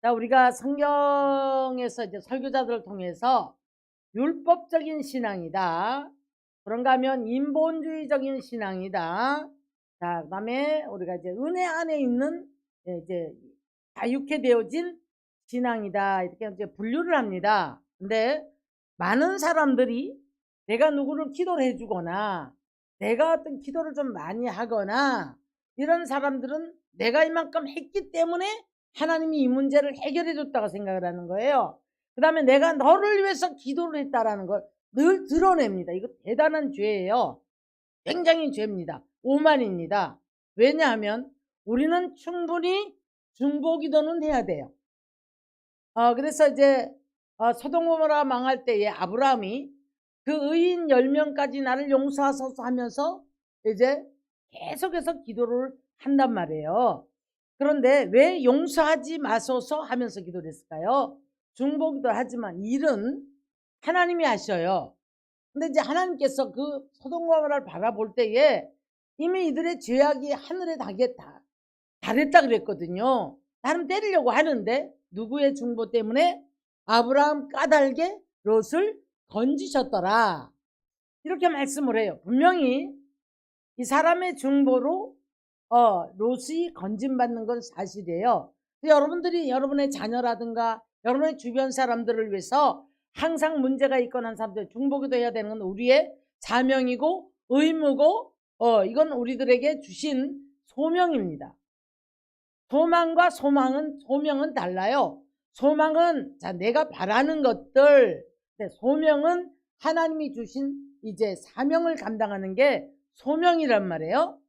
자, 우리가 성경에서 이제 설교자들을 통해서 율법적인 신앙이다. 그런가 하면 인본주의적인 신앙이다. 자, 그다음에 우리가 이제 은혜 안에 있는 이제 자유케 되어진 신앙이다. 이렇게 이제 분류를 합니다. 근데 많은 사람들이 내가 누구를 기도를 해주거나 내가 어떤 기도를 좀 많이 하거나 이런 사람들은 내가 이만큼 했기 때문에 하나님이 이 문제를 해결해 줬다고 생각을 하는 거예요. 그 다음에 내가 너를 위해서 기도를 했다라는 걸 늘 드러냅니다. 이거 대단한 죄예요. 굉장히 죄입니다. 오만입니다. 왜냐하면 우리는 충분히 중보기도는 해야 돼요. 그래서 이제 소돔 고모라 망할 때에 아브라함이 그 의인 10명까지 나를 용서하소서 하면서 이제 계속해서 기도를 한단 말이에요. 그런데 왜 용서하지 마소서 하면서 기도를 했을까요? 중보기도를 하지만 일은 하나님이 하셔요. 근데 이제 하나님께서 그 소돔과 고모라를 바라볼 때에 이미 이들의 죄악이 하늘에 달했다 그랬거든요. 나름 때리려고 하는데 누구의 중보 때문에? 아브라함 까닭에 롯을 건지셨더라. 이렇게 말씀을 해요. 분명히 이 사람의 중보로 롯이 건진받는 건 사실이에요. 여러분들이 여러분의 자녀라든가 여러분의 주변 사람들을 위해서 항상 문제가 있거나 한 사람들 중보기도 해야 되는 건 우리의 사명이고 의무고 이건 우리들에게 주신 소명입니다. 소망과 소명은 달라요. 소망은 내가 바라는 것들, 소명은 하나님이 주신 이제 사명을 감당하는 게 소명이란 말이에요.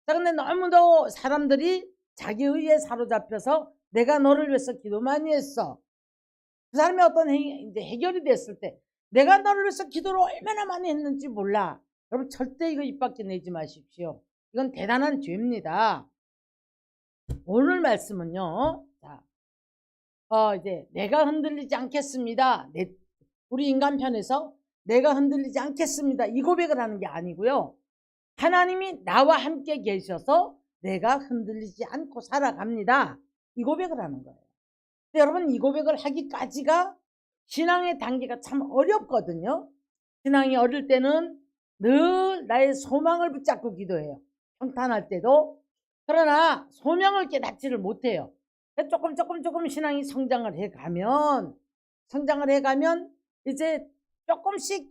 자, 근데 너무도 사람들이 자기 의에 사로잡혀서 내가 너를 위해서 기도 많이 했어. 그 사람이 어떤 이제 해결이 됐을 때 내가 너를 위해서 기도를 얼마나 많이 했는지 몰라. 여러분 절대 이거 입 밖에 내지 마십시오. 이건 대단한 죄입니다. 오늘 말씀은요. 자, 이제 내가 흔들리지 않겠습니다. 우리 인간 편에서 내가 흔들리지 않겠습니다. 이 고백을 하는 게 아니고요. 하나님이 나와 함께 계셔서 내가 흔들리지 않고 살아갑니다. 이 고백을 하는 거예요. 근데 여러분 이 고백을 하기까지가 신앙의 단계가 참 어렵거든요. 신앙이 어릴 때는 늘 나의 소망을 붙잡고 기도해요. 평탄할 때도. 그러나 소명을 깨닫지를 못해요. 조금 신앙이 성장을 해가면 이제 조금씩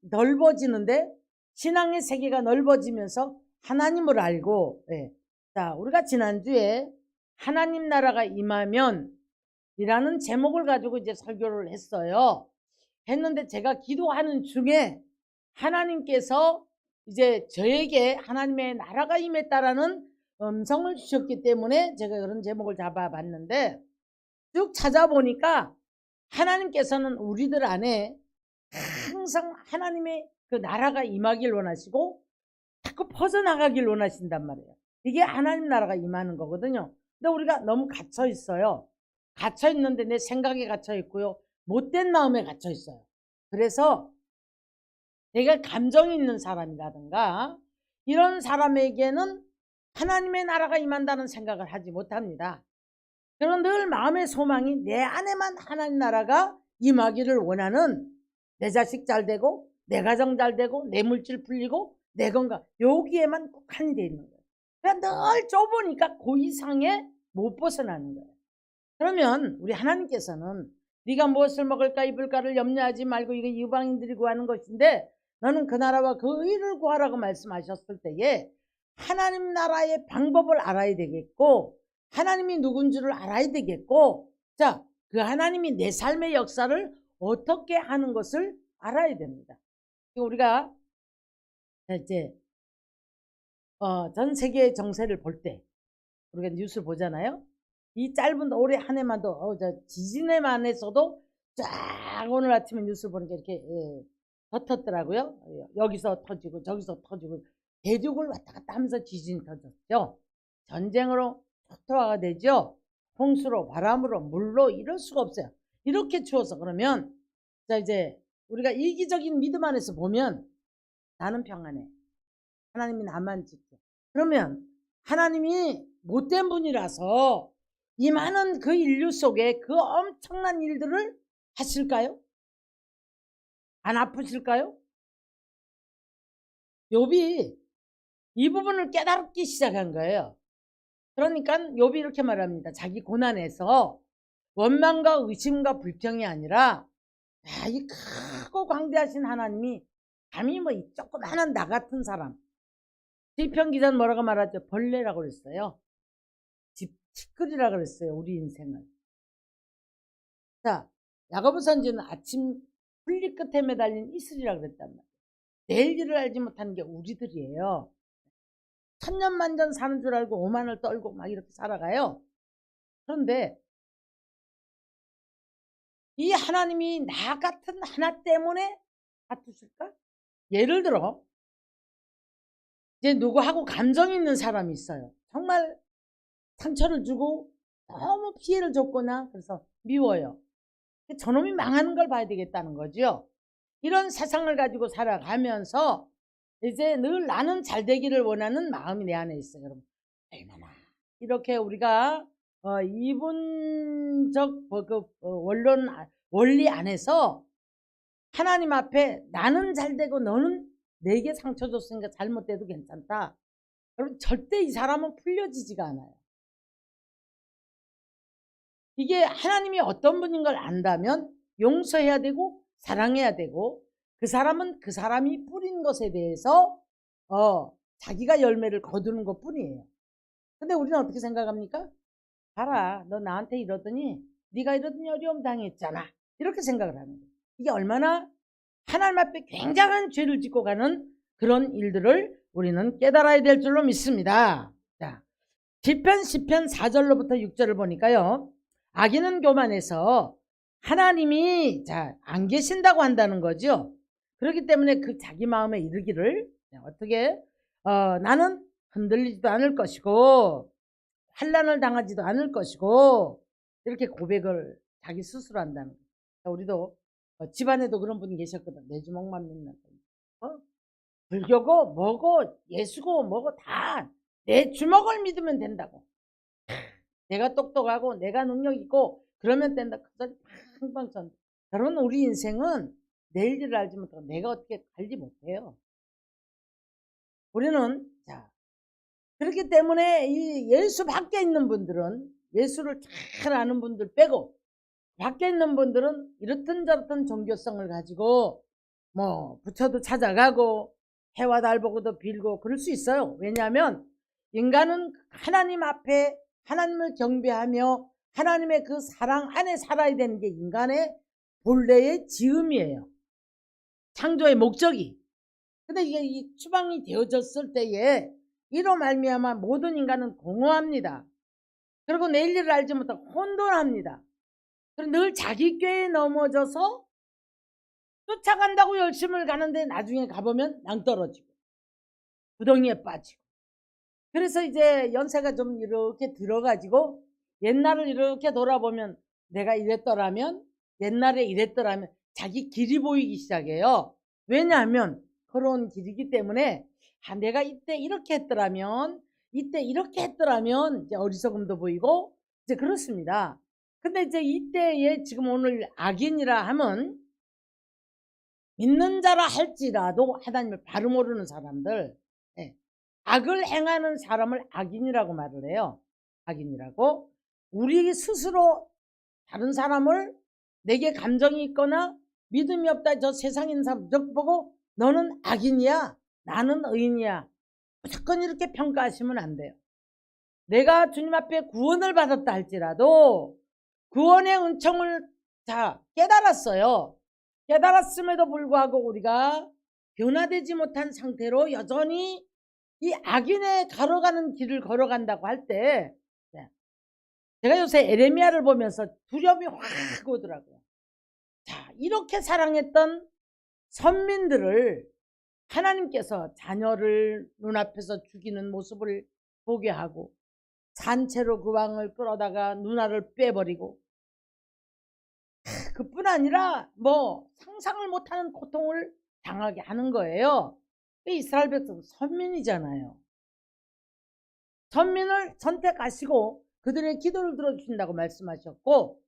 넓어지는데 신앙의 세계가 넓어지면서 하나님을 알고 자, 우리가 지난주에 하나님 나라가 임하면 이라는 제목을 가지고 이제 설교를 했는데 제가 기도하는 중에 하나님께서 이제 저에게 하나님의 나라가 임했다라는 음성을 주셨기 때문에 제가 이런 제목을 잡아봤는데 쭉 찾아보니까 하나님께서는 우리들 안에 항상 하나님의 그 나라가 임하길 원하시고 자꾸 퍼져나가길 원하신단 말이에요. 이게 하나님 나라가 임하는 거거든요. 근데 우리가 너무 갇혀 있어요. 갇혀 있는데 내 생각에 갇혀 있고요. 못된 마음에 갇혀 있어요. 그래서 내가 감정이 있는 사람이라든가 이런 사람에게는 하나님의 나라가 임한다는 생각을 하지 못합니다. 그런 늘 마음의 소망이 내 안에만 하나님 나라가 임하기를 원하는 내 자식 잘 되고 내 가정 잘 되고 내 물질 풀리고 내 건강 여기에만 국한이 되어 있는 거예요. 그러니까 늘 좁으니까 그 이상에 못 벗어나는 거예요. 그러면 우리 하나님께서는 네가 무엇을 먹을까 입을까를 염려하지 말고 이거 이방인들이 구하는 것인데 너는 그 나라와 그 의를 구하라고 말씀하셨을 때에 하나님 나라의 방법을 알아야 되겠고 하나님이 누군 줄을 알아야 되겠고 자, 그 하나님이 내 삶의 역사를 어떻게 하는 것을 알아야 됩니다. 우리가 이제 전 세계의 정세를 볼 때 우리가 뉴스 보잖아요. 이 짧은 올해 한 해만도 지진에만 해서도 쫙 오늘 아침에 뉴스 보니까 이렇게 터졌더라고요. 여기서 터지고 저기서 터지고 대륙을 왔다 갔다 하면서 지진이 터졌죠. 전쟁으로 초토화가 되죠. 홍수로 바람으로 물로 이럴 수가 없어요. 이렇게 추워서 그러면 자 이제 우리가 이기적인 믿음 안에서 보면 나는 평안해. 하나님이 나만 지켜. 그러면 하나님이 못된 분이라서 이 많은 그 인류 속에 그 엄청난 일들을 하실까요? 안 아프실까요? 욥이 이 부분을 깨닫기 시작한 거예요. 그러니까 욥이 이렇게 말합니다. 자기 고난에서 원망과 의심과 불평이 아니라 이 크고 광대하신 하나님이 감히 뭐 이 조그마한 나 같은 사람, 시편 기자는 뭐라고 말하죠? 벌레라고 그랬어요. 티끌이라고 그랬어요. 우리 인생을. 자, 야고보 선지는 아침 풀잎 끝에 매달린 이슬이라고 그랬단 말이에요. 내일 일을 알지 못하는 게 우리들이에요. 천년만년 사는 줄 알고 오만을 떨고 막 이렇게 살아가요. 그런데 이 하나님이 나 같은 하나 때문에 다투실까? 예를 들어 이제 누구하고 감정이 있는 사람이 있어요. 정말 상처를 주고 너무 피해를 줬거나 그래서 미워요. 저놈이 망하는 걸 봐야 되겠다는 거죠. 이런 세상을 가지고 살아가면서 이제 늘 나는 잘 되기를 원하는 마음이 내 안에 있어요. 여러분 얼마나 이렇게 우리가 이분적 원리 안에서 하나님 앞에 나는 잘 되고 너는 내게 상처 줬으니까 잘못돼도 괜찮다. 여러분 절대 이 사람은 풀려지지가 않아요. 이게 하나님이 어떤 분인 걸 안다면 용서해야 되고 사랑해야 되고 그 사람은 그 사람이 뿌린 것에 대해서 자기가 열매를 거두는 것 뿐이에요. 근데 우리는 어떻게 생각합니까? 봐라 너 나한테 이러더니 네가 이러더니 어려움 당했잖아. 이렇게 생각을 하는 거예요. 이게 얼마나 하나님 앞에 굉장한 죄를 짓고 가는 그런 일들을 우리는 깨달아야 될 줄로 믿습니다. 자, 시편 4절로부터 6절을 보니까요. 악인은 교만해서 하나님이 안 계신다고 한다는 거죠. 그렇기 때문에 그 자기 마음에 이르기를 어떻게 나는 흔들리지도 않을 것이고 환난을 당하지도 않을 것이고 이렇게 고백을 자기 스스로 한다는 거예요. 우리도 집안에도 그런 분이 계셨거든. 내 주먹만 믿는 불교고 뭐고 예수고 뭐고 다 내 주먹을 믿으면 된다고. 내가 똑똑하고 내가 능력 있고 그러면 된다. 그 소리 팡팡 쳤. 여러분 우리 인생은 내일 일을 알지 못하고 내가 어떻게 알지 못해요. 우리는 그렇기 때문에 이 예수 밖에 있는 분들은 예수를 잘 아는 분들 빼고 밖에 있는 분들은 이렇든 저렇든 종교성을 가지고 뭐 부처도 찾아가고 해와 달 보고도 빌고 그럴 수 있어요. 왜냐하면 인간은 하나님 앞에 하나님을 경배하며 하나님의 그 사랑 안에 살아야 되는 게 인간의 본래의 지음이에요. 창조의 목적이. 근데 이게 이 추방이 되어졌을 때에 이로 말미암아 모든 인간은 공허합니다. 그리고 내일 일을 알지 못하고 혼돈합니다. 늘 자기 꾀에 넘어져서 쫓아간다고 열심을 가는데 나중에 가보면 낭떠러지고 구덩이에 빠지고. 그래서 이제 연세가 좀 이렇게 들어가지고 옛날을 이렇게 돌아보면 내가 이랬더라면 옛날에 이랬더라면 자기 길이 보이기 시작해요. 왜냐하면 걸어온 길이기 때문에 내가 이때 이렇게 했더라면 이때 이렇게 했더라면 이제 어리석음도 보이고 이제 그렇습니다. 근데 이제 이때에 지금 오늘 악인이라 하면 믿는 자라 할지라도 하나님을 바로 모르는 사람들, 악을 행하는 사람을 악인이라고 말을 해요. 악인이라고. 우리 스스로 다른 사람을 내게 감정이 있거나 믿음이 없다 저 세상에 있는 사람 보고 너는 악인이야 나는 의인이야 무조건 이렇게 평가하시면 안 돼요. 내가 주님 앞에 구원을 받았다 할지라도 구원의 은총을 깨달았어요. 깨달았음에도 불구하고 우리가 변화되지 못한 상태로 여전히 이 악인의 걸어가는 길을 걸어간다고 할 때 제가 요새 에레미야를 보면서 두려움이 확 오더라고요. 이렇게 사랑했던 선민들을 하나님께서 자녀를 눈앞에서 죽이는 모습을 보게 하고 산채로 그 왕을 끌어다가 누나를 빼버리고 그뿐 아니라 뭐 상상을 못하는 고통을 당하게 하는 거예요. 이스라엘 백성 선민이잖아요. 선민을 선택하시고 그들의 기도를 들어주신다고 말씀하셨고,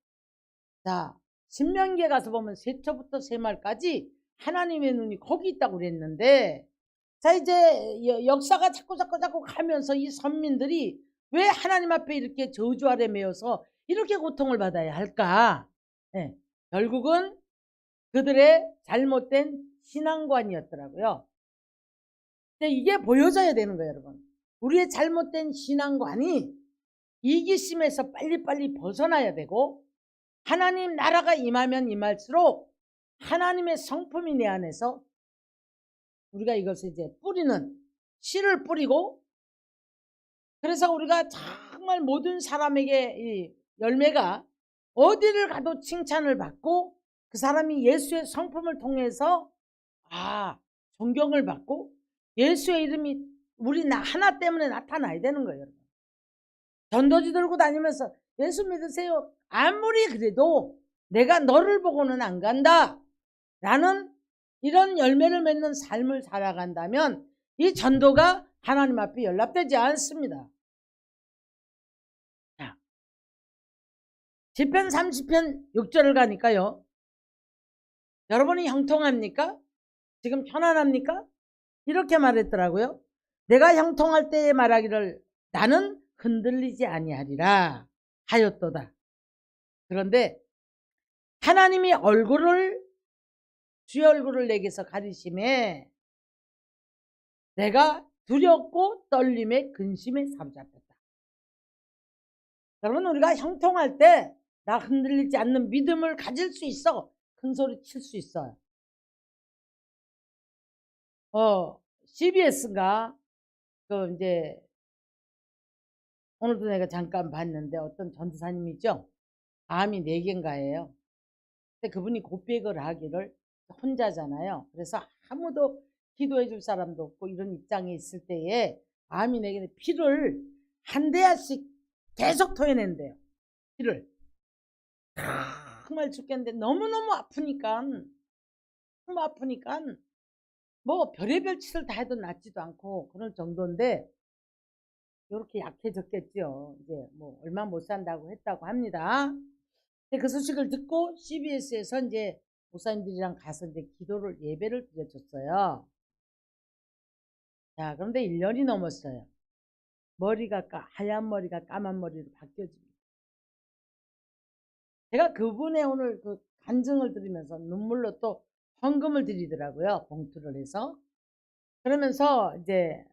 자, 신명기에 가서 보면 세초부터 세말까지 하나님의 눈이 거기 있다고 그랬는데, 자, 이제 역사가 자꾸 가면서 이 선민들이 왜 하나님 앞에 이렇게 저주 아래 매여서 이렇게 고통을 받아야 할까? 네, 결국은 그들의 잘못된 신앙관이었더라고요. 근데 이게 보여져야 되는 거예요, 여러분. 우리의 잘못된 신앙관이 이기심에서 빨리빨리 벗어나야 되고, 하나님 나라가 임하면 임할수록 하나님의 성품이 내 안에서 우리가 이것을 이제 뿌리는, 씨를 뿌리고, 그래서 우리가 정말 모든 사람에게 이 열매가 어디를 가도 칭찬을 받고, 그 사람이 예수의 성품을 통해서 존경을 받고 예수의 이름이 우리 하나 때문에 나타나야 되는 거예요. 전도지 들고 다니면서 예수 믿으세요. 아무리 그래도 내가 너를 보고는 안 간다 라는 이런 열매를 맺는 삶을 살아간다면 이 전도가 하나님 앞에 연락되지 않습니다. 자, 시편 30편 6절을 가니까요, 여러분이 형통합니까? 지금 편안합니까? 이렇게 말했더라고요. 내가 형통할 때에 말하기를 나는 흔들리지 아니하리라 하였도다. 그런데 하나님이 주의 얼굴을 내게서 가리심에 내가 두렵고 떨림에 근심에 사로잡혔다. 여러분, 우리가 형통할 때 나 흔들리지 않는 믿음을 가질 수 있어. 큰 소리 칠 수 있어요. CBS인가 이제 오늘도 내가 잠깐 봤는데 어떤 전도사님이죠. 암이 4개인가예요. 근데 그분이 고백을 하기를 혼자잖아요. 그래서 아무도 기도해 줄 사람도 없고 이런 입장에 있을 때에 암이 4개인데 피를 한 대야씩 계속 토해낸대요. 피를. 정말 죽겠는데 너무너무 아프니까 뭐 별의별 짓을 다 해도 낫지도 않고 그럴 정도인데 이렇게 약해졌겠죠. 이제 뭐 얼마 못 산다고 했다고 합니다. 근데 그 소식을 듣고 CBS에서 이제 목사님들이랑 가서 이제 예배를 드려줬어요. 자, 그런데 1년이 넘었어요. 하얀 머리가 까만 머리로 바뀌어집니다. 제가 그분의 오늘 그 간증을 들으면서 눈물로 또 헌금을 드리더라고요. 봉투를 해서. 그러면서 이제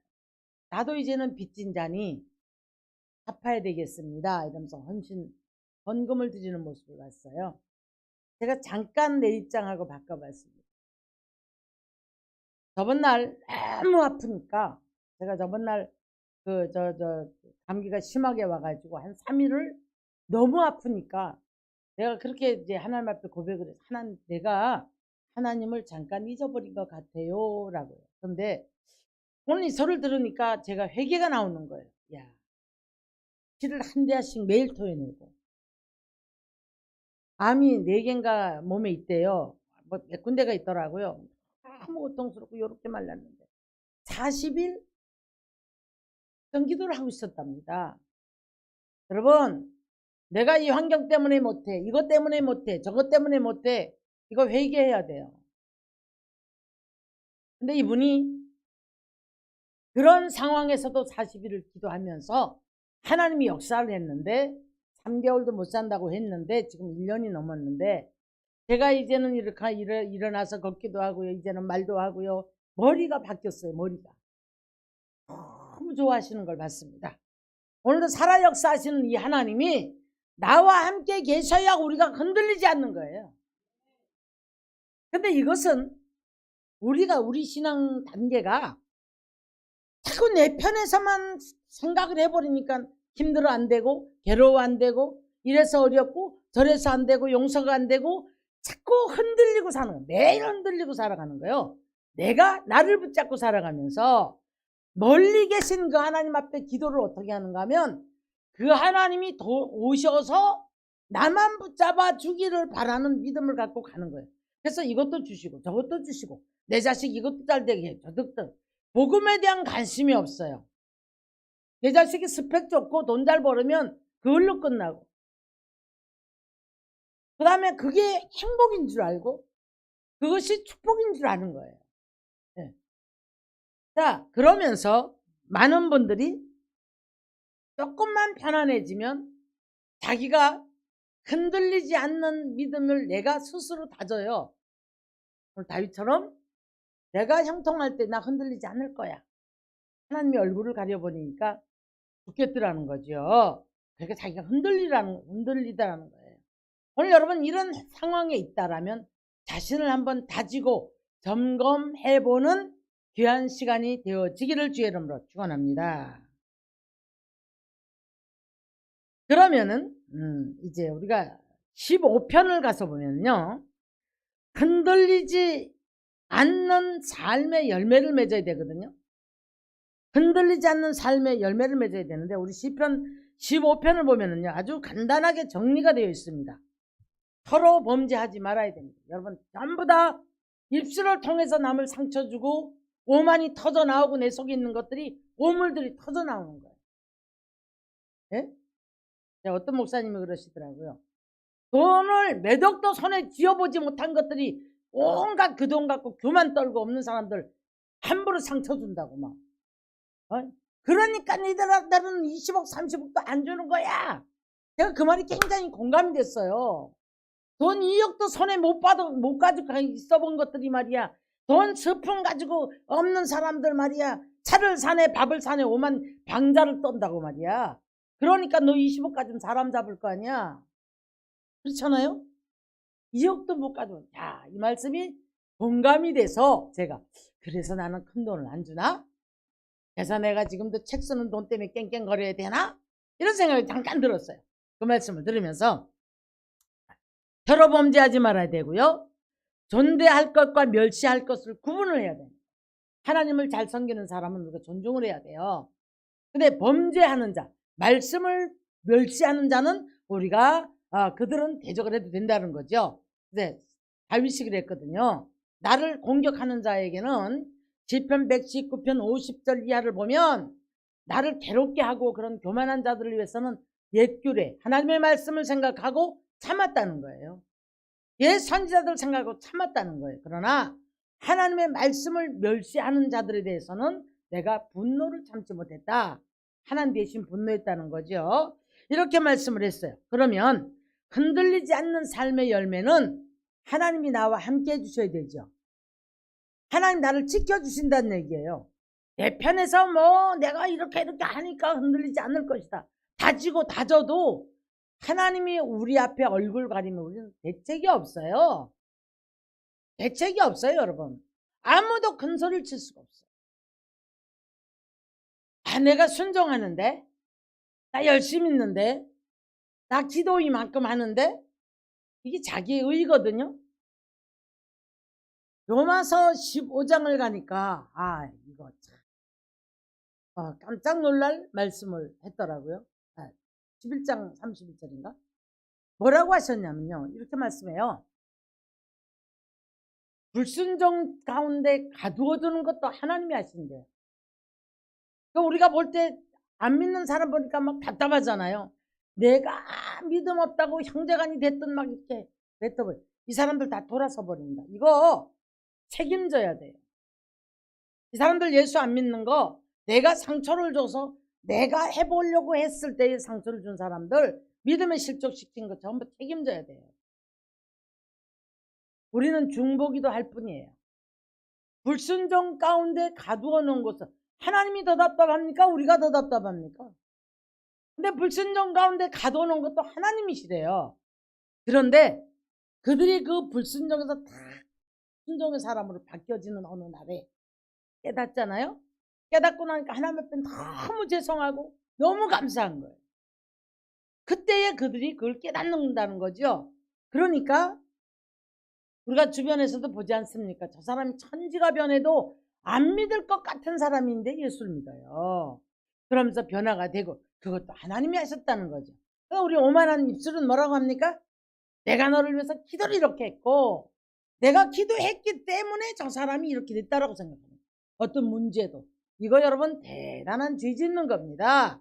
나도 이제는 빚진 자니 갚아야 되겠습니다. 이러면서 헌금을 드리는 모습을 봤어요. 제가 잠깐 내 입장하고 바꿔봤습니다. 저번 날 너무 아프니까 제가 저번 날 감기가 심하게 와가지고 한 3일을 너무 아프니까 내가 그렇게 이제 하나님 앞에 고백을 해서 내가 하나님을 잠깐 잊어버린 것 같아요 라고요. 그런데 오늘 이 소리를 들으니까 제가 회개가 나오는 거예요. 야, 피를 한 대씩 매일 토해내고 암이 4개인가 몸에 있대요. 뭐 몇 군데가 있더라고요. 너무 고통스럽고 이렇게 말랐는데 40일 전기도를 하고 있었답니다. 여러분, 내가 이 환경 때문에 못해, 이것 때문에 못해, 저것 때문에 못해, 이거 회개해야 돼요. 근데 이분이 그런 상황에서도 40일을 기도하면서 하나님이 역사를 했는데 3개월도 못 산다고 했는데 지금 1년이 넘었는데 제가 이제는 이렇게 일어나서 걷기도 하고요. 이제는 말도 하고요. 머리가 바뀌었어요. 머리가. 너무 좋아하시는 걸 봤습니다. 오늘도 살아 역사하시는 이 하나님이 나와 함께 계셔야 우리가 흔들리지 않는 거예요. 근데 이것은 우리 신앙 단계가 자꾸 내 편에서만 생각을 해버리니까 힘들어 안 되고 괴로워 안 되고 이래서 어렵고 저래서 안 되고 용서가 안 되고 자꾸 흔들리고 사는 거예요. 매일 흔들리고 살아가는 거예요. 내가 나를 붙잡고 살아가면서 멀리 계신 그 하나님 앞에 기도를 어떻게 하는가 하면 그 하나님이 오셔서 나만 붙잡아 주기를 바라는 믿음을 갖고 가는 거예요. 그래서 이것도 주시고 저것도 주시고 내 자식 이것도 잘 되게 해. 저것도 복음에 대한 관심이 없어요. 내 자식이 스펙 좋고 돈 잘 벌으면 그걸로 끝나고 그 다음에 그게 행복인 줄 알고 그것이 축복인 줄 아는 거예요. 네. 자, 그러면서 많은 분들이 조금만 편안해지면 자기가 흔들리지 않는 믿음을 내가 스스로 다져요. 오늘 다윗처럼 내가 형통할 때 나 흔들리지 않을 거야. 하나님의 얼굴을 가려보니까 죽겠더라는 거죠. 그러니까 자기가 흔들리다라는 거예요. 오늘 여러분 이런 상황에 있다라면 자신을 한번 다지고 점검해보는 귀한 시간이 되어지기를 주의 이름으로 축원합니다. 그러면은 이제 우리가 15편을 가서 보면요. 흔들리지 않는 삶의 열매를 맺어야 되거든요. 흔들리지 않는 삶의 열매를 맺어야 되는데 우리 시편 15편을 보면은요. 아주 간단하게 정리가 되어 있습니다. 서로 범죄하지 말아야 됩니다. 여러분 전부 다 입술을 통해서 남을 상처 주고 오만이 터져 나오고 내 속에 있는 것들이 오물들이 터져 나오는 거예요. 네? 어떤 목사님이 그러시더라고요. 돈을 몇 억도 손에 쥐어보지 못한 것들이 온갖 그 돈 갖고 교만 떨고 없는 사람들 함부로 상처 준다고 막. 그러니까 니들은 20억 30억도 안 주는 거야. 제가 그 말이 굉장히 공감이 됐어요. 돈 2억도 손에 못 가지고 있어본 것들이 말이야. 돈 스푼 가지고 없는 사람들 말이야. 차를 사네 밥을 사네 오만 방자를 떤다고 말이야. 그러니까 너 20억 가지면 사람 잡을 거 아니야. 그렇잖아요? 2억도 못 가지고. 야, 이 말씀이 공감이 돼서 제가 그래서 나는 큰 돈을 안 주나? 그래서 내가 지금도 책 쓰는 돈 때문에 깽깽거려야 되나? 이런 생각이 잠깐 들었어요. 그 말씀을 들으면서 서로 범죄하지 말아야 되고요. 존대할 것과 멸시할 것을 구분을 해야 됩니다. 하나님을 잘 섬기는 사람은 우리가 존중을 해야 돼요. 근데 범죄하는 자, 말씀을 멸시하는 자는 우리가 그들은 대적을 해도 된다는 거죠. 네, 다윗이 그랬거든요. 나를 공격하는 자에게는 시편 119편 50절 이하를 보면 나를 괴롭게 하고 그런 교만한 자들을 위해서는 옛규례 하나님의 말씀을 생각하고 참았다는 거예요. 옛 선지자들 생각하고 참았다는 거예요. 그러나 하나님의 말씀을 멸시하는 자들에 대해서는 내가 분노를 참지 못했다. 하나님 대신 분노했다는 거죠. 이렇게 말씀을 했어요. 그러면 흔들리지 않는 삶의 열매는 하나님이 나와 함께 해주셔야 되죠. 하나님 나를 지켜주신다는 얘기예요. 내 편에서 뭐 내가 이렇게 하니까 흔들리지 않을 것이다. 다지고 다져도 하나님이 우리 앞에 얼굴 가리면 우리는 대책이 없어요. 대책이 없어요, 여러분. 아무도 큰 소리를 칠 수가 없어요. 내가 순종하는데, 나 열심히 있는데, 나 기도 이만큼 하는데, 이게 자기의 의거든요. 로마서 15장을 가니까 이거 참 깜짝 놀랄 말씀을 했더라고요. 11장 31절인가? 뭐라고 하셨냐면요. 이렇게 말씀해요. 불순종 가운데 가두어두는 것도 하나님이 하신대요. 그러니까 우리가 볼 때 안 믿는 사람 보니까 막 답답하잖아요. 내가 믿음 없다고 형제간이 됐든 막 이렇게 뱉어버려. 이 사람들 다 돌아서 버립니다. 이거 책임져야 돼요. 이 사람들 예수 안 믿는 거 내가 상처를 줘서 내가 해보려고 했을 때의 상처를 준 사람들 믿음에 실족시킨 거 전부 책임져야 돼요. 우리는 중보기도 할 뿐이에요. 불순종 가운데 가두어 놓은 것은 하나님이 더 답답합니까? 우리가 더 답답합니까? 근데 불순종 가운데 가두어 놓은 것도 하나님이시래요. 그런데 그들이 그 불순종에서 다 순종의 사람으로 바뀌어지는 어느 날에 깨닫잖아요. 깨닫고 나니까 하나님 앞에 너무 죄송하고 너무 감사한 거예요. 그때에 그들이 그걸 깨닫는다는 거죠. 그러니까 우리가 주변에서도 보지 않습니까? 저 사람이 천지가 변해도 안 믿을 것 같은 사람인데 예수를 믿어요. 그러면서 변화가 되고 그것도 하나님이 하셨다는 거죠. 우리 오만한 입술은 뭐라고 합니까? 내가 너를 위해서 기도를 이렇게 했고 내가 기도했기 때문에 저 사람이 이렇게 됐다라고 생각합니다. 어떤 문제도. 이거 여러분 대단한 죄 짓는 겁니다.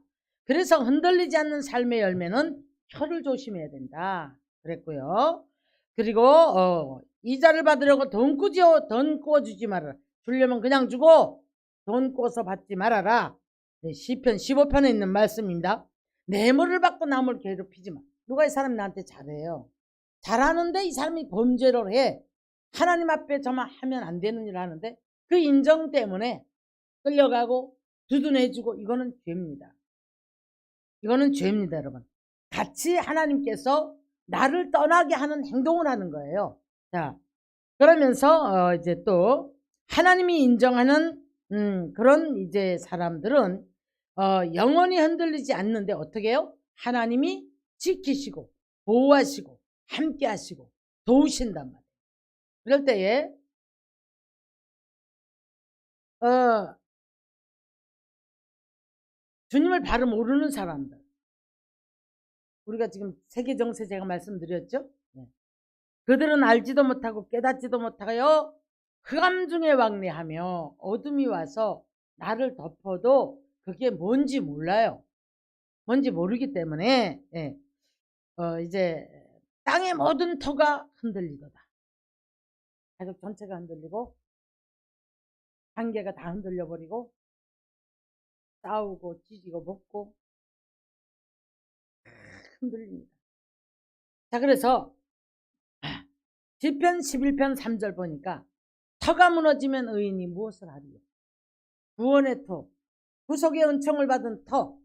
그래서 흔들리지 않는 삶의 열매는 혀를 조심해야 된다 그랬고요. 그리고 이자를 받으려고 돈 꾸어주지 말아라. 주려면 그냥 주고 돈 꾸어서 받지 말아라. 네, 시편 15편에 있는 말씀입니다. 뇌물을 받고 남을 괴롭히지 마. 누가 이 사람이 나한테 잘해요. 잘하는데 이 사람이 범죄를 해. 하나님 앞에 저만 하면 안 되는 일을 하는데 그 인정 때문에 끌려가고 두둔해주고 이거는 죄입니다. 이거는 죄입니다, 여러분. 같이 하나님께서 나를 떠나게 하는 행동을 하는 거예요. 자, 그러면서 이제 또 하나님이 인정하는 그런 이제 사람들은 영원히 흔들리지 않는데 어떻게 해요? 하나님이 지키시고 보호하시고 함께 하시고 도우신단 말이에요. 그럴 때에 주님을 바로 모르는 사람들, 우리가 지금 세계 정세 제가 말씀드렸죠. 네. 그들은 알지도 못하고 깨닫지도 못하여 흑암 중에 왕래하며 어둠이 와서 나를 덮어도 그게 뭔지 몰라요. 뭔지 모르기 때문에 이제 땅의 모든 터가 흔들리도다. 가족 전체가 흔들리고 관계가 다 흔들려버리고 싸우고 찢기고 먹고 흔들립니다. 자, 그래서 시편 11편 3절 보니까 터가 무너지면 의인이 무엇을 하리요? 구원의 터, 구속의 은총을 받은 터,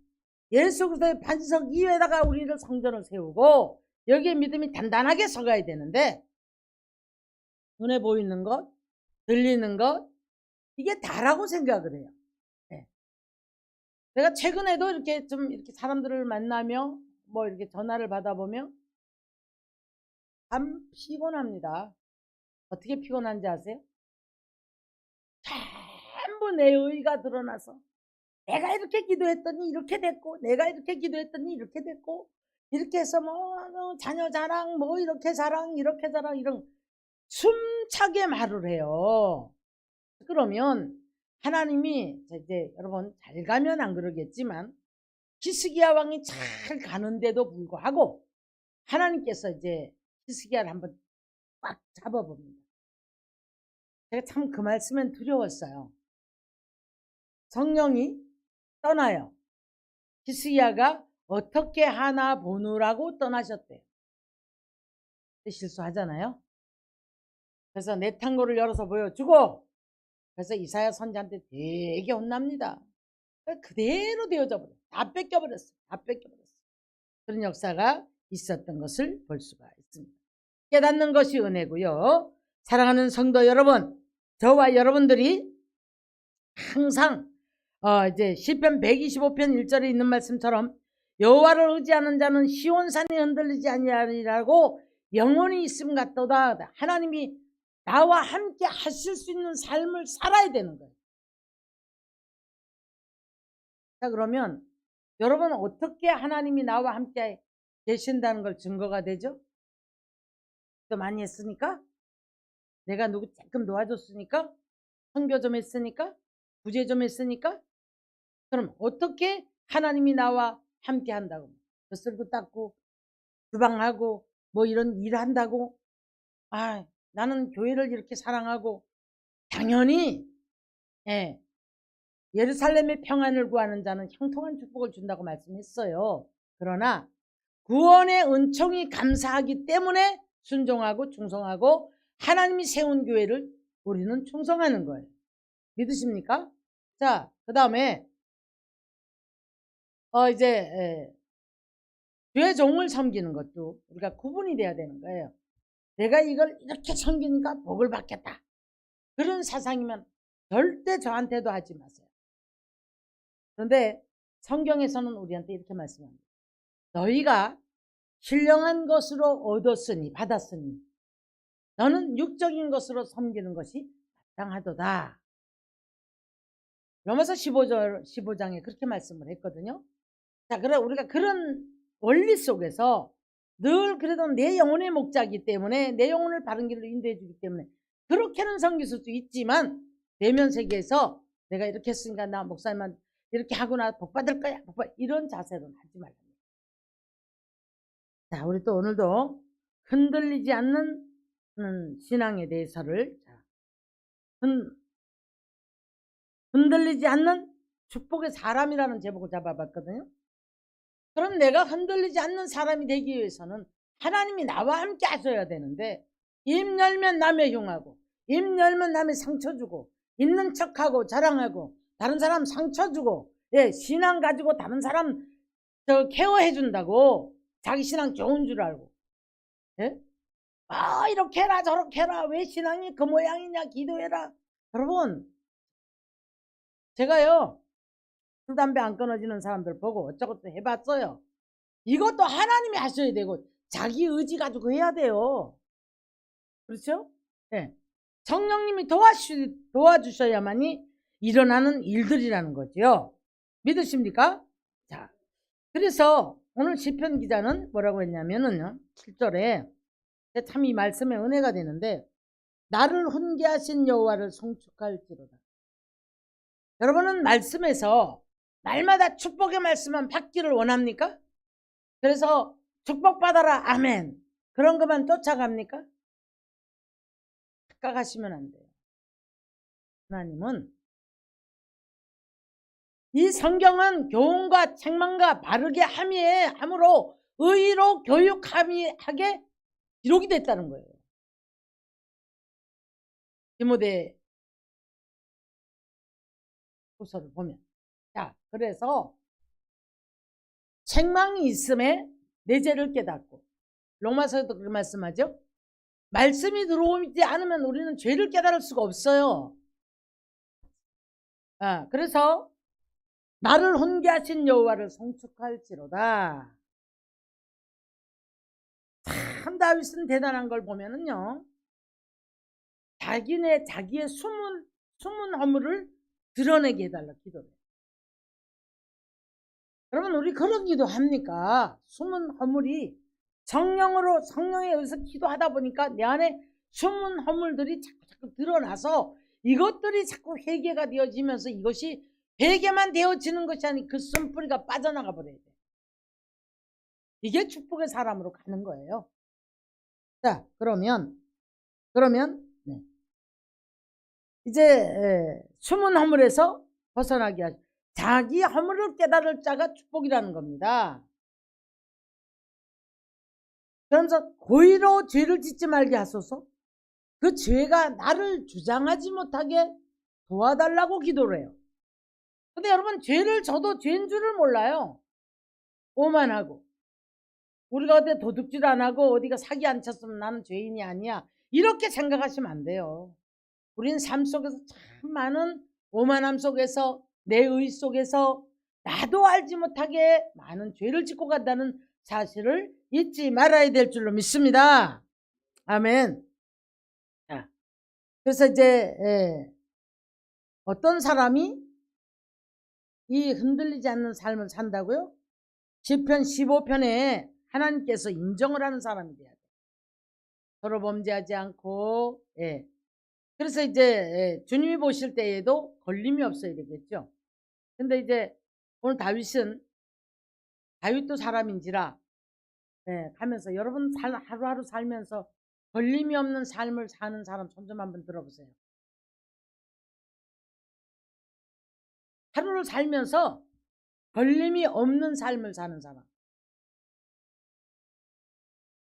예수 그리스도의 반석 위에다가 우리를 성전을 세우고 여기에 믿음이 단단하게 서가야 되는데 눈에 보이는 것, 들리는 것 이게 다라고 생각을 해요. 네. 내가 최근에도 이렇게 좀 이렇게 사람들을 만나며 뭐 이렇게 전화를 받아보면 참 피곤합니다. 어떻게 피곤한지 아세요? 전부 내 의가 드러나서 내가 이렇게 기도했더니 이렇게 됐고 내가 이렇게 기도했더니 이렇게 됐고 이렇게 해서 뭐 자녀 자랑 뭐 이렇게 자랑 이렇게 자랑 이런 숨차게 말을 해요. 그러면 하나님이 이제 여러분 잘 가면 안 그러겠지만 히스기야 왕이 잘 가는데도 불구하고 하나님께서 이제 히스기야를 한번 꽉 잡아봅니다. 제가 참 그 말씀엔 두려웠어요. 성령이 떠나요. 히스기야가 어떻게 하나 보느라고 떠나셨대요. 실수하잖아요. 그래서 내탕고를 열어서 보여주고 그래서 이사야 선지한테 되게 혼납니다. 그대로 되어져 버렸어요. 다 뺏겨버렸어요. 다 뺏겨버렸어요. 그런 역사가 있었던 것을 볼 수가 있습니다. 깨닫는 것이 은혜고요. 사랑하는 성도 여러분, 저와 여러분들이 항상 이제 시편 125편 1절에 있는 말씀처럼 여호와를 의지하는 자는 시온산이 흔들리지 아니하리라고 영원히 있음 같도다. 하나님이 나와 함께 하실 수 있는 삶을 살아야 되는 거예요. 자, 그러면 여러분 어떻게 하나님이 나와 함께 계신다는 걸 증거가 되죠? 또 많이 했으니까? 내가 누구 조금 도와줬으니까? 선교 좀 했으니까? 구제 좀 했으니까? 그럼 어떻게 하나님이 나와 함께 한다고? 벼슬도 닦고 주방하고 뭐 이런 일 한다고? 아, 나는 교회를 이렇게 사랑하고 당연히 예루살렘의 평안을 구하는 자는 형통한 축복을 준다고 말씀했어요. 그러나 구원의 은총이 감사하기 때문에 순종하고 충성하고 하나님이 세운 교회를 우리는 충성하는 거예요. 믿으십니까? 자, 그 다음에 이제 교회 종을 섬기는 것도 우리가 구분이 돼야 되는 거예요. 내가 이걸 이렇게 섬기니까 복을 받겠다. 그런 사상이면 절대 저한테도 하지 마세요. 그런데 성경에서는 우리한테 이렇게 말씀합니다. 너희가 신령한 것으로 얻었으니 받았으니 너는 육적인 것으로 섬기는 것이 마땅하도다. 로마서 15장에 그렇게 말씀을 했거든요. 자, 그래 우리가 그런 원리 속에서 늘 그래도 내 영혼의 목자이기 때문에 내 영혼을 바른 길로 인도해 주기 때문에 그렇게는 섬길 수도 있지만 내면 세계에서 내가 이렇게 했으니까 나 목사님만 이렇게 하고 나 복 받을 거야. 이런 자세로는 하지 말라. 자, 우리 또 오늘도 흔들리지 않는 신앙에 대해서를 흔들리지 않는 축복의 사람이라는 제목을 잡아봤거든요. 그럼 내가 흔들리지 않는 사람이 되기 위해서는 하나님이 나와 함께 하셔야 되는데, 입 열면 남의 흉하고 입 열면 남의 상처 주고 있는 척하고 자랑하고 다른 사람 상처 주고, 예, 신앙 가지고 다른 사람 케어해 준다고 자기 신앙 좋은 줄 알고, 예? 이렇게 해라 저렇게 해라, 왜 신앙이 그 모양이냐, 기도해라. 여러분, 제가요 술 담배 안 끊어지는 사람들 보고 어쩌고저쩌고 해봤어요. 이것도 하나님이 하셔야 되고 자기 의지 가지고 해야 돼요. 그렇죠? 네. 성령님이 도와주셔야만이 일어나는 일들이라는 거죠. 믿으십니까? 자, 그래서 오늘 시편 기자는 뭐라고 했냐면은요, 7절에 참 이 말씀에 은혜가 되는데, 나를 훈계하신 여호와를 송축할지로다. 여러분은 말씀에서 날마다 축복의 말씀만 받기를 원합니까? 그래서 축복받아라 아멘 그런 것만 쫓아갑니까? 착각하시면 안 돼요. 하나님은 이 성경은 교훈과 책망과 바르게 함으로 의로 교육하게 기록이 됐다는 거예요. 디모데 후서를 보면, 자, 그래서 책망이 있음에 내 죄를 깨닫고, 로마서에도 그렇게 말씀하죠. 말씀이 들어오지 않으면 우리는 죄를 깨달을 수가 없어요. 그래서 나를 훈계하신 여호와를 송축할지로다. 참 다윗은 대단한 걸 보면은요, 자기의 숨은 허물을 드러내게 해달라 기도를. 여러분, 우리 그런 기도 합니까? 숨은 허물이 성령에 의해서 기도하다 보니까 내 안에 숨은 허물들이 자꾸 드러나서 이것들이 자꾸 회개가 되어지면서 이것이 회개만 되어지는 것이 아니고 그 숨뿌리가 빠져나가 버려야 돼. 이게 축복의 사람으로 가는 거예요. 자, 그러면 네. 이제 숨은 허물에서 벗어나게 하죠. 자기 허물을 깨달을 자가 축복이라는 겁니다. 그러면서 고의로 죄를 짓지 말게 하소서. 그 죄가 나를 주장하지 못하게 도와달라고 기도를 해요. 근데 여러분, 죄를 져도 죄인 줄을 몰라요. 오만하고, 우리가 어디 도둑질 안 하고 어디가 사기 안 쳤으면 나는 죄인이 아니야, 이렇게 생각하시면 안 돼요. 우리는 삶 속에서 참 많은 오만함 속에서, 내 의 속에서 나도 알지 못하게 많은 죄를 짓고 간다는 사실을 잊지 말아야 될 줄로 믿습니다. 아멘. 자, 그래서 이제 어떤 사람이 이 흔들리지 않는 삶을 산다고요? 시편 15편에 하나님께서 인정을 하는 사람이 돼야 돼요. 서로 범죄하지 않고, 그래서 이제 주님이 보실 때에도 걸림이 없어야 되겠죠. 근데 이제 오늘 다윗도 사람인지라 하면서 여러분 하루하루 살면서 걸림이 없는 삶을 사는 사람 손 좀 한번 들어보세요. 하루를 살면서 걸림이 없는 삶을 사는 사람,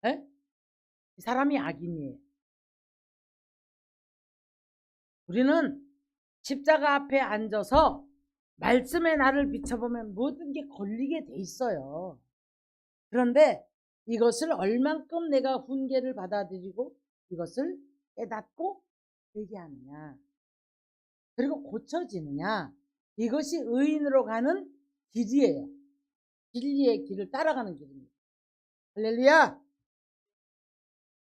이 사람이 악인이에요. 우리는 십자가 앞에 앉아서 말씀의 나를 비춰보면 모든 게 걸리게 돼 있어요. 그런데 이것을 얼만큼 내가 훈계를 받아들이고 이것을 깨닫고 회개하느냐, 그리고 고쳐지느냐, 이것이 의인으로 가는 길이에요. 진리의 길을 따라가는 길입니다. 할렐루야.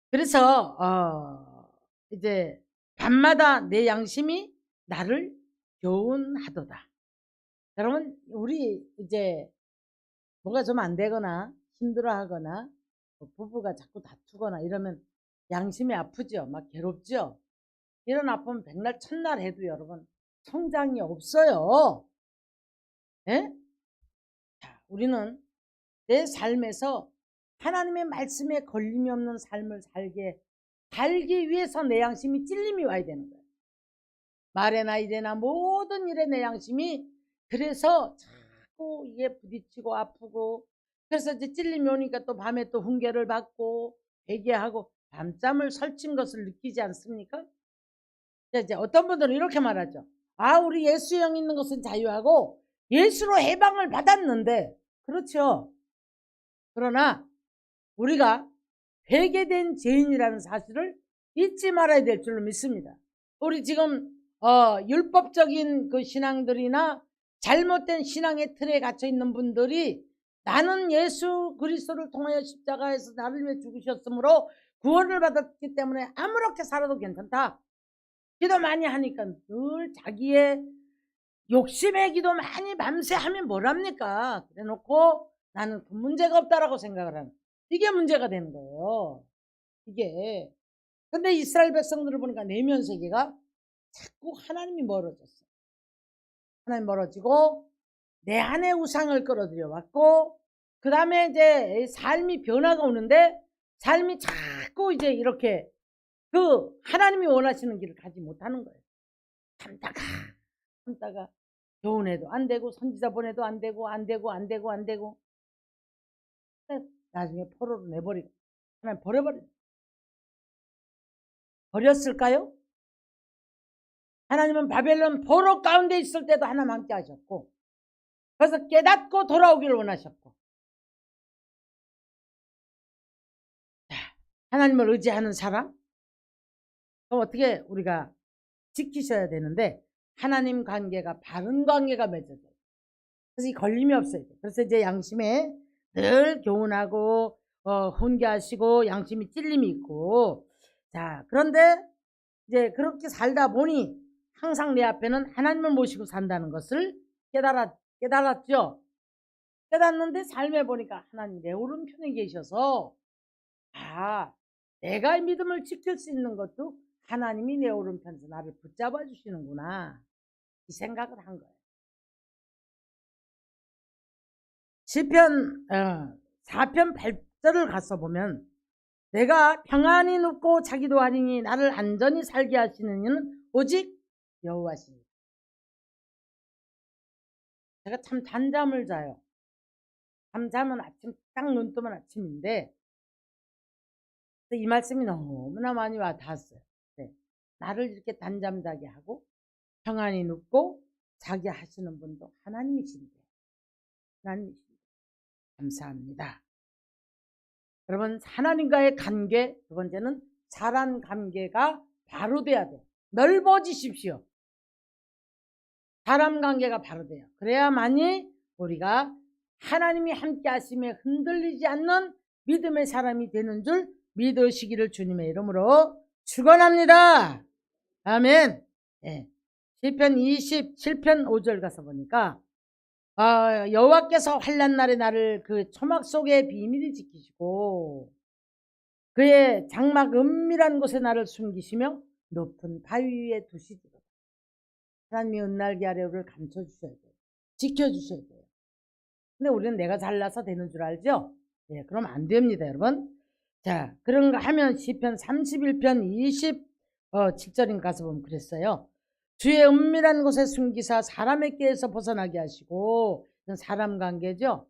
그래서 이제 밤마다 내 양심이 나를 교훈하도다. 여러분, 우리 이제 뭐가 좀 안 되거나 힘들어하거나 부부가 자꾸 다투거나 이러면 양심이 아프죠. 막 괴롭죠. 이런 아픔 백날 천날 해도 여러분 성장이 없어요. 예? 자, 우리는 내 삶에서 하나님의 말씀에 걸림이 없는 삶을 살기 위해서 내 양심이 찔림이 와야 되는 거예요. 말에나 일에나 모든 일에 내 양심이, 그래서 자꾸 이게 부딪히고 아프고, 그래서 이제 찔림이 오니까 또 밤에 또 훈계를 받고 회개하고 밤잠을 설친 것을 느끼지 않습니까? 이제 어떤 분들은 이렇게 말하죠. 아, 우리 예수 영 있는 것은 자유하고 예수로 해방을 받았는데, 그렇죠. 그러나 우리가 회개된 죄인이라는 사실을 잊지 말아야 될 줄로 믿습니다. 우리 지금 율법적인 그 신앙들이나 잘못된 신앙의 틀에 갇혀 있는 분들이, 나는 예수 그리스도를 통하여 십자가에서 나를 위해 죽으셨으므로 구원을 받았기 때문에 아무렇게 살아도 괜찮다. 기도 많이 하니까 늘 자기의 욕심의 기도 많이 밤새 하면 뭐랍니까? 그래 놓고 나는 그 문제가 없다라고 생각을 하는, 이게 문제가 되는 거예요. 이게. 근데 이스라엘 백성들을 보니까 내면 세계가 자꾸 하나님이 멀어졌어. 하나님 멀어지고 내 안에 우상을 끌어들여 왔고, 그 다음에 이제 삶이 변화가 오는데 삶이 자꾸 이제 이렇게 그 하나님이 원하시는 길을 가지 못하는 거예요. 참다가 교훈해도 안 되고 선지자 보내도 안 되고 나중에 포로로 내버리고 하나님 버렸을까요? 하나님은 바벨론 포로 가운데 있을 때도 하나님 함께 하셨고, 그래서 깨닫고 돌아오기를 원하셨고, 하나님을 의지하는 사람, 그럼 어떻게 우리가 지키셔야 되는데, 하나님 관계가 바른 관계가 맺어져요. 그래서 이 걸림이 없어야 돼요. 그래서 이제 양심에 늘 교훈하고 훈계하시고 양심이 찔림이 있고, 자, 그런데 이제 그렇게 살다 보니 항상 내 앞에는 하나님을 모시고 산다는 것을 깨달았죠. 깨닫는데 삶에 보니까 하나님 내 오른편에 계셔서, 아, 내가 믿음을 지킬 수 있는 것도 하나님이 내 오른편에서 나를 붙잡아 주시는구나, 이 생각을 한 거예요. 시편 4편 8절을 가서 보면, 내가 평안히 눕고 자기도 하리니 나를 안전히 살게 하시는 이는 오직 여호와시니. 제가 참 단잠을 자요. 잠자면 아침, 딱 눈 뜨면 아침인데, 이 말씀이 너무나 많이 와 닿았어요. 네. 나를 이렇게 단잠 자게 하고 평안히 눕고 자게 하시는 분도 하나님이신데, 하나님이신데 감사합니다. 여러분, 하나님과의 관계, 두 번째는 사람 관계가 바로 돼야 돼요. 넓어지십시오. 사람 관계가 바로 돼요. 그래야만이 우리가 하나님이 함께 하심에 흔들리지 않는 믿음의 사람이 되는 줄 믿으시기를 주님의 이름으로 축원합니다. 아멘. 네. 시편 27편 5절 가서 보니까, 여호와께서 환난 날에 나를 그 초막 속에 비밀히 지키시고 그의 장막 은밀한 곳에 나를 숨기시며 높은 바위 위에 두시리로다. 하나님이 은날개 아래 우리를 감춰주셔야 돼요. 지켜주셔야 돼요. 근데 우리는 내가 잘나서 되는 줄 알죠? 네, 그럼 안 됩니다, 여러분. 자, 그런가 하면 시편 31편 27절인 가서 보면 그랬어요. 주의 은밀한 곳에 숨기사 사람의 꾀에서 벗어나게 하시고, 사람 관계죠.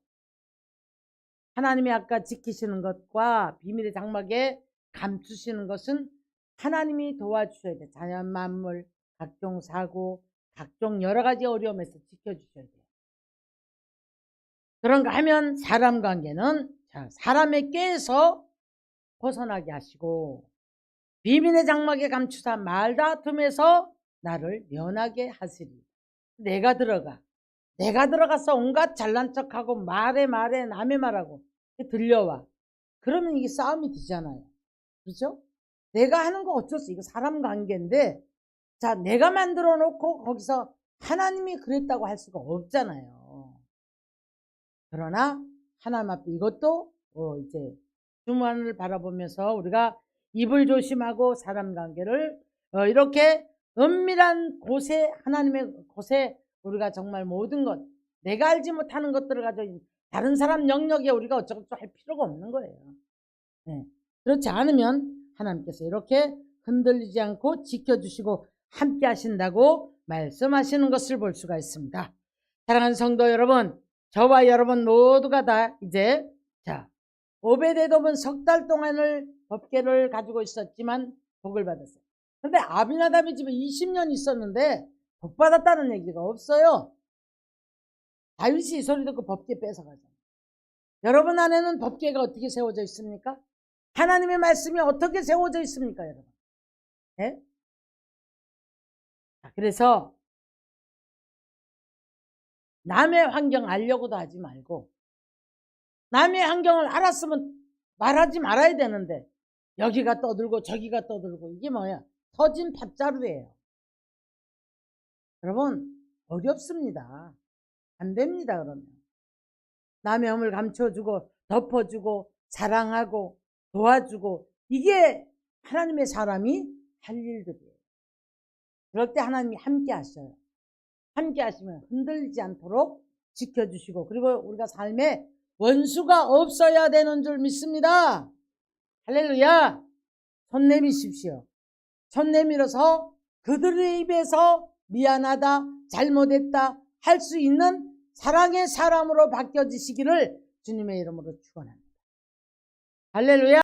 하나님이 아까 지키시는 것과 비밀의 장막에 감추시는 것은 하나님이 도와주셔야 돼요. 자연 만물, 각종 사고, 각종 여러 가지 어려움에서 지켜주셔야 돼요. 그런가 하면 사람 관계는 사람의 꾀에서 벗어나게 하시고 비밀의 장막에 감추사 말다툼에서 나를 면하게 하시리. 내가 들어가서 온갖 잘난 척하고 말에 남의 말하고 들려와. 그러면 이게 싸움이 되잖아요. 그렇죠? 내가 하는 거 어쩔 수 없어. 이거 사람 관계인데, 자, 내가 만들어 놓고 거기서 하나님이 그랬다고 할 수가 없잖아요. 그러나 하나님 앞에 이것도 이제 주만을 바라보면서 우리가 입을 조심하고 사람 관계를 이렇게 은밀한 곳에, 하나님의 곳에 우리가 정말 모든 것, 내가 알지 못하는 것들을 가지고 다른 사람 영역에 우리가 어쩌고저쩌고 할 필요가 없는 거예요. 네. 그렇지 않으면 하나님께서 이렇게 흔들리지 않고 지켜주시고 함께 하신다고 말씀하시는 것을 볼 수가 있습니다. 사랑하는 성도 여러분, 저와 여러분 모두가 다 이제 오베데돔은 석 달 동안을 법궤를 가지고 있었지만 복을 받았어요. 그런데 아비나답의 집에 20년 있었는데 복 받았다는 얘기가 없어요. 다윗이 소리 듣고 법궤 뺏어가잖아요. 여러분 안에는 법궤가 어떻게 세워져 있습니까? 하나님의 말씀이 어떻게 세워져 있습니까, 여러분? 네? 그래서 남의 환경 알려고도 하지 말고 남의 환경을 알았으면 말하지 말아야 되는데 여기가 떠들고 저기가 떠들고 이게 뭐야? 터진 팥자루예요. 여러분 어렵습니다. 안 됩니다. 그러면 남의 허물 감춰주고 덮어주고 사랑하고 도와주고 이게 하나님의 사람이 할 일들이에요. 그럴 때 하나님이 함께 하셔요. 함께 하시면 흔들리지 않도록 지켜주시고 그리고 우리가 삶에 원수가 없어야 되는 줄 믿습니다. 할렐루야. 손 내미십시오. 손 내밀어서 그들의 입에서 미안하다 잘못했다 할 수 있는 사랑의 사람으로 바뀌어지시기를 주님의 이름으로 축원합니다. 할렐루야.